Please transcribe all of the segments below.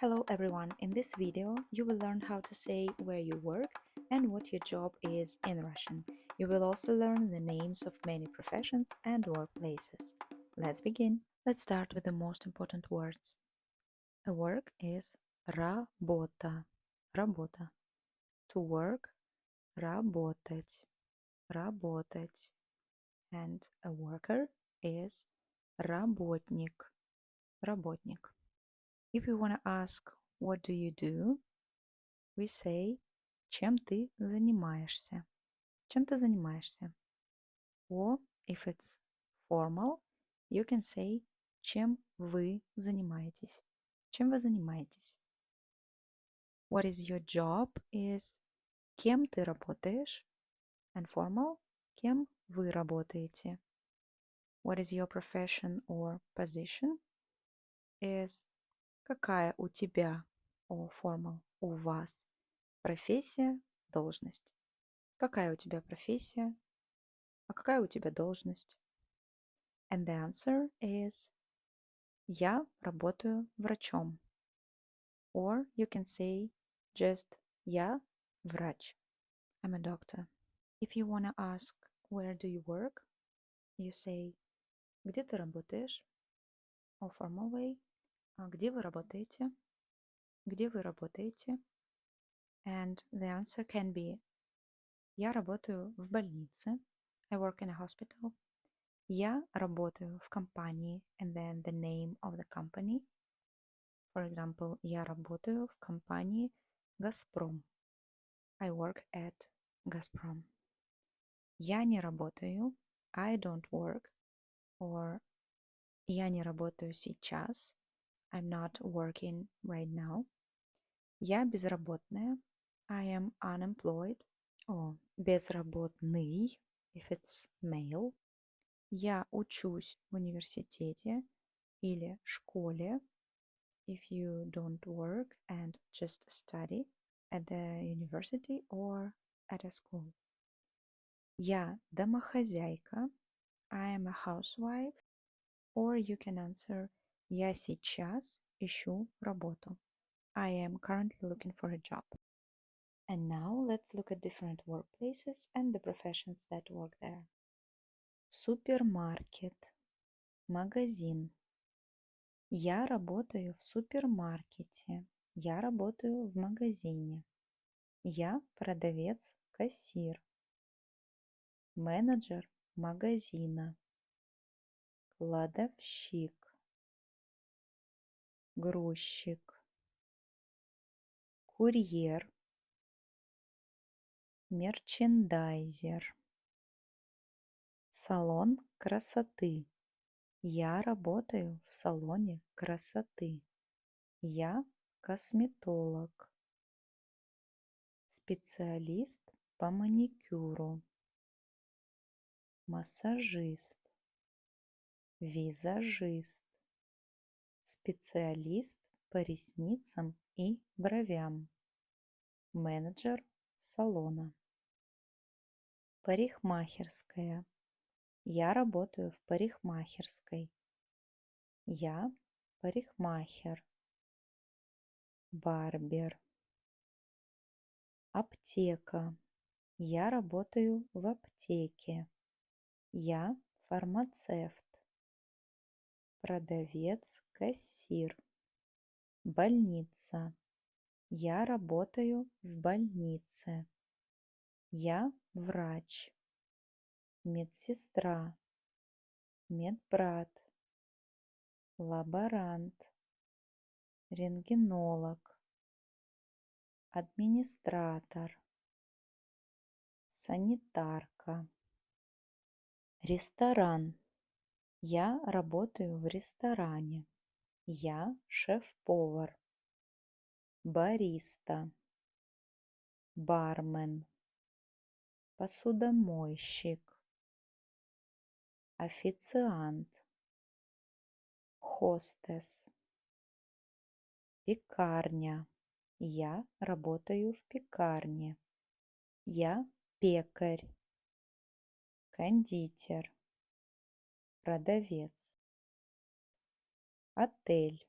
Hello everyone, in this video you will learn how to say where you work and what your job is in Russian. You will also learn the names of many professions and workplaces. Let's begin. Let's start with the most important words. A work is работа. Работа. To work, работать. Работать. And a worker is работник. Работник. If we want to ask, what do you do? We say, чем ты занимаешься? Чем ты занимаешься? Or, if it's formal, you can say, чем вы занимаетесь? Чем вы занимаетесь? What is your job is, кем ты работаешь? And formal, кем вы работаете? What is your profession or position? Is, какая у тебя, or formal, у вас, профессия, должность. Какая у тебя профессия? А какая у тебя должность? And the answer is я работаю врачом. Or you can say just я врач. I'm a doctor. If you wanna ask where do you work, you say где ты работаешь? Or formal way. Где вы работаете? Где вы работаете? And the answer can be я работаю в больнице. I work in a hospital. Я работаю в компании, and then the name of the company. For example, я работаю в компании Газпром. I work at Gazprom. Я не работаю. I don't work. Or я не работаю сейчас. I'm not working right now. Я безработная. I am unemployed. О, безработный, if it's male. Я учусь в университете или школе. If you don't work and just study at the university or at a school. Я домохозяйка. I am a housewife. Or you can answer я сейчас ищу работу. I am currently looking for a job. And now let's look at different workplaces and the professions that work there. Супермаркет. Магазин. Я работаю в супермаркете. Я работаю в магазине. Я продавец-кассир. Менеджер магазина. Кладовщик. Грузчик. Курьер. Мерчендайзер. Салон красоты. Я работаю в салоне красоты. Я косметолог. Специалист по маникюру. Массажист. Визажист. Специалист по ресницам и бровям. Менеджер салона. Парикмахерская. Я работаю в парикмахерской. Я парикмахер. Барбер. Аптека. Я работаю в аптеке. Я фармацевт. Продавец-кассир. Больница. Я работаю в больнице. Я врач. Медсестра. Медбрат. Лаборант. Рентгенолог. Администратор. Санитарка. Ресторан. Я работаю в ресторане. Я шеф-повар. Бариста. Бармен. Посудомойщик. Официант. Хостес. Пекарня. Я работаю в пекарне. Я пекарь. Кондитер. Продавец. Отель.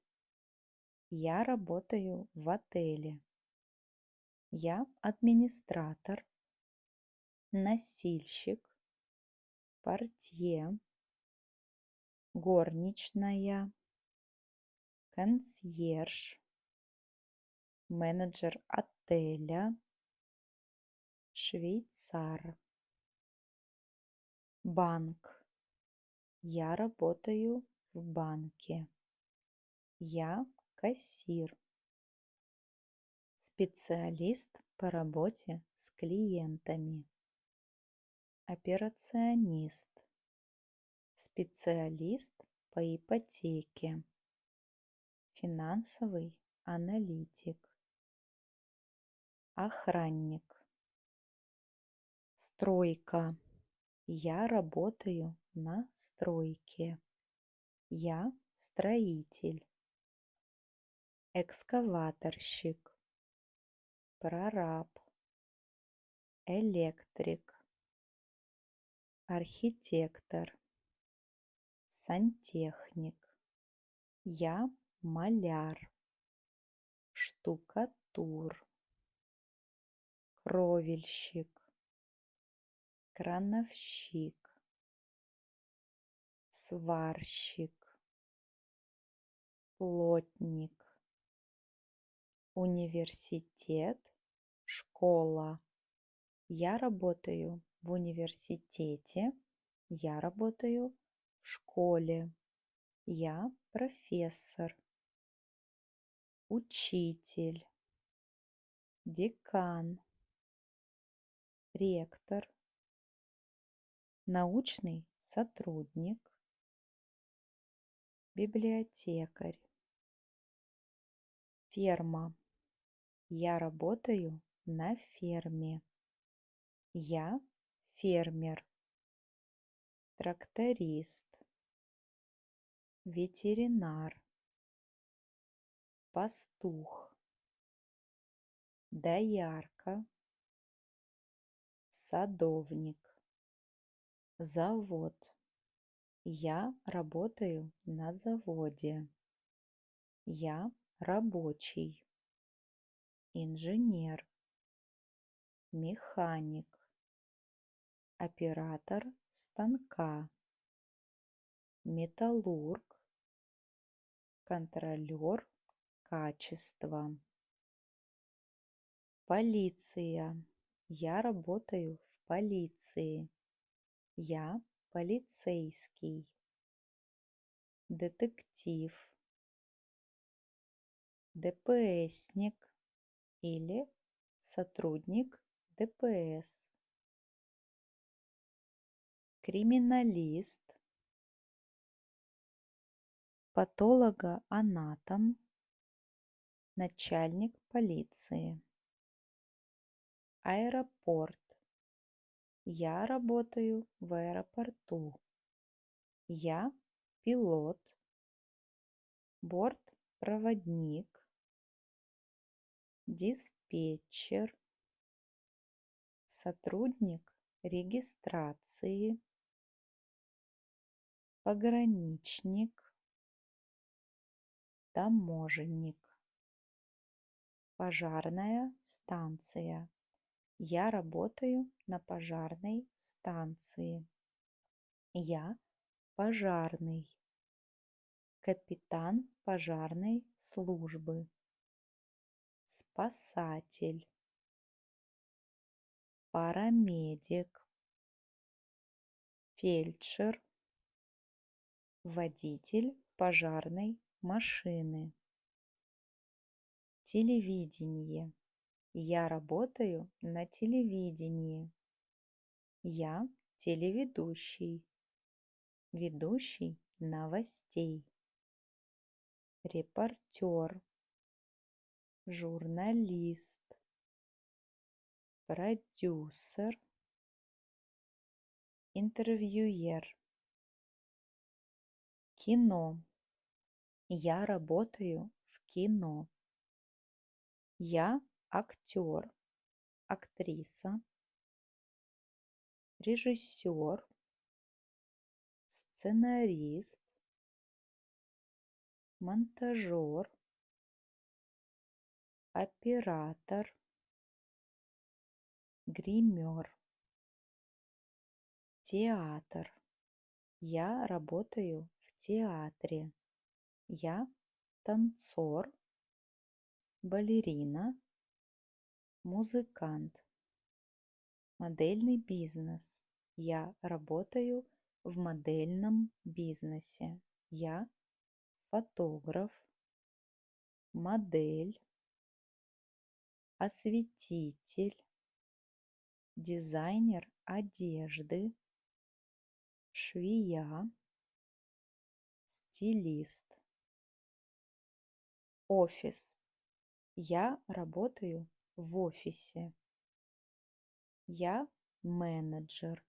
Я работаю в отеле. Я администратор, носильщик, портье, горничная, консьерж, менеджер отеля, швейцар. Банк. Я работаю в банке. Я кассир. Специалист по работе с клиентами. Операционист. Специалист по ипотеке. Финансовый аналитик. Охранник. Стройка. Я работаю на стройке. Я строитель. Экскаваторщик. Прораб. Электрик. Архитектор. Сантехник. Я маляр. Штукатур. Кровельщик. Крановщик. Сварщик. Плотник. Университет. Школа. Я работаю в университете. Я работаю в школе. Я профессор. Учитель. Декан. Ректор. Научный сотрудник. Библиотекарь. Ферма. Я работаю на ферме. Я фермер. Тракторист. Ветеринар. Пастух. Доярка. Садовник. Завод. Я работаю на заводе. Я рабочий. Инженер. Механик. Оператор станка. Металлург. Контролер качества. Полиция. Я работаю в полиции. Я полицейский. Детектив. ДПСник или сотрудник ДПС. Криминалист. Патологоанатом. Начальник полиции. Аэропорт. Я работаю в аэропорту. Я пилот. Бортпроводник. Диспетчер. Сотрудник регистрации. Пограничник. Таможенник. Пожарная станция. Я работаю на пожарной станции. Я пожарный. Капитан пожарной службы. Спасатель. Парамедик. Фельдшер. Водитель пожарной машины. Телевидение. Я работаю на телевидении. Я телеведущий. Ведущий новостей. Репортер. Журналист. Продюсер. Интервьюер. Кино. Я работаю в кино. Я актер, актриса, режиссер, сценарист, монтажер, оператор, гример, театр. Я работаю в театре. Я танцор, балерина, музыкант. Модельный бизнес. Я работаю в модельном бизнесе. Я фотограф, модель, осветитель, дизайнер одежды, швея, стилист. Офис. Я работаю в офисе. Я менеджер,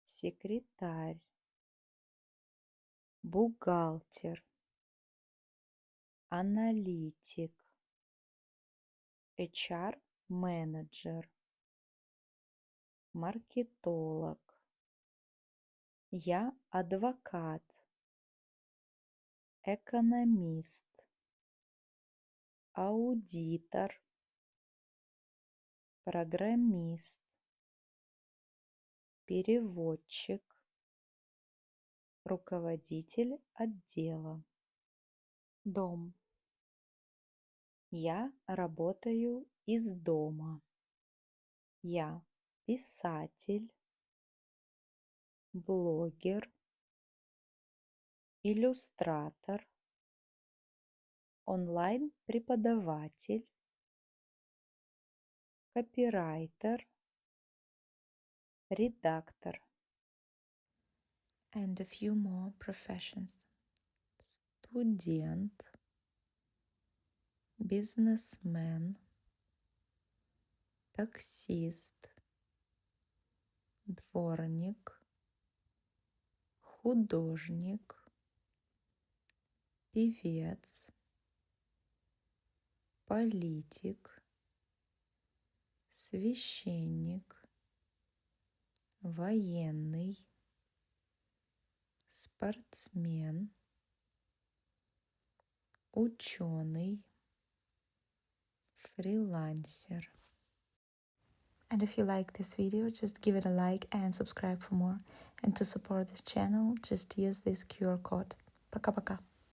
секретарь, бухгалтер, аналитик, HR-менеджер, маркетолог. Я адвокат, экономист, аудитор, программист, переводчик, руководитель отдела. Дом. Я работаю из дома. Я писатель, блогер, иллюстратор, онлайн-преподаватель, копирайтер, редактор. And a few more professions. Студент, бизнесмен, таксист, дворник, художник, певец, политик, священник, военный, спортсмен, ученый, фрилансер. And if you like this video, just give it a like and subscribe for more. And to support this channel, just use this QR code. Пока-пока.